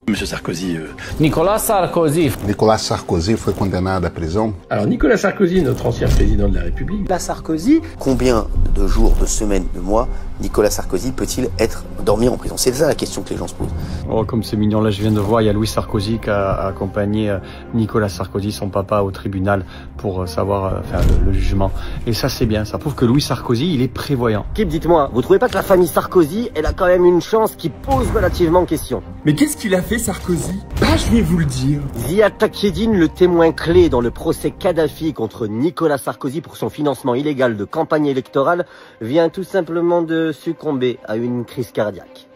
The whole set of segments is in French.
Monsieur Sarkozy. Nicolas Sarkozy. Nicolas Sarkozy foi condenado à prisão. Alors Nicolas Sarkozy, notre ancien président de la République. Nicolas Sarkozy, combien de jours, de semaines, de mois Nicolas Sarkozy peut-il dormir en prison? C'est ça la question que les gens se posent. Oh, comme c'est mignon, là je viens de voir, il y a Louis Sarkozy qui a accompagné Nicolas Sarkozy, son papa, au tribunal pour savoir faire le jugement. Et ça c'est bien, ça prouve que Louis Sarkozy, il est prévoyant. Kip, dites-moi, vous trouvez pas que la famille Sarkozy, elle a quand même une chance qui pose relativement question? Mais qu'est-ce qu'il a fait Sarkozy? Bah je vais vous le dire. Ziad Takieddine, le témoin clé dans le procès Kadhafi contre Nicolas Sarkozy pour son financement illégal de campagne électorale, vient tout simplement de succomber à une crise cardiaque.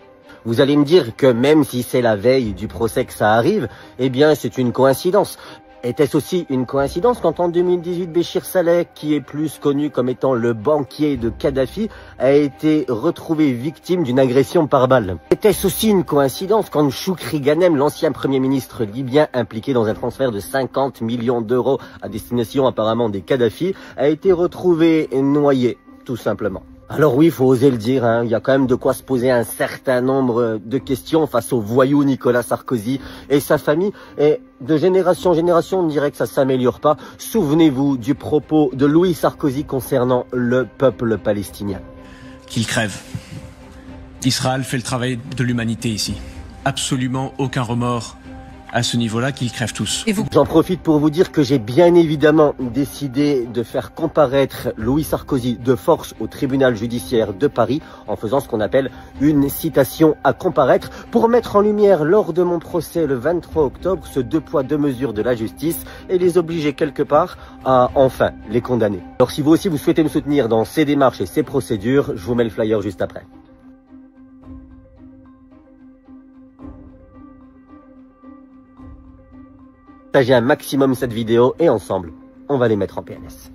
Vous allez me dire que même si c'est la veille du procès que ça arrive, eh bien c'est une coïncidence. Était-ce aussi une coïncidence quand en 2018 Béchir Saleh, qui est plus connu comme étant le banquier de Kadhafi, a été retrouvé victime d'une agression par balle? Était-ce aussi une coïncidence quand Choukri Ghanem, l'ancien premier ministre libyen impliqué dans un transfert de 50 millions d'euros à destination apparemment des Kadhafi, a été retrouvé noyé, tout simplement? Alors oui, il faut oser le dire, hein, il y a quand même de quoi se poser un certain nombre de questions face au voyou Nicolas Sarkozy et sa famille. Et de génération en génération, on dirait que ça s'améliore pas. Souvenez-vous du propos de Louis Sarkozy concernant le peuple palestinien. Qu'il crève. Israël fait le travail de l'humanité ici. Absolument aucun remords à ce niveau-là, qu'ils crèvent tous. J'en profite pour vous dire que j'ai bien évidemment décidé de faire comparaître Louis Sarkozy de force au tribunal judiciaire de Paris en faisant ce qu'on appelle une citation à comparaître pour mettre en lumière lors de mon procès le 23 octobre ce 2 poids 2 mesures de la justice et les obliger quelque part à enfin les condamner. Alors si vous aussi vous souhaitez me soutenir dans ces démarches et ces procédures, je vous mets le flyer juste après. Partagez un maximum cette vidéo et ensemble, on va les mettre en PNS.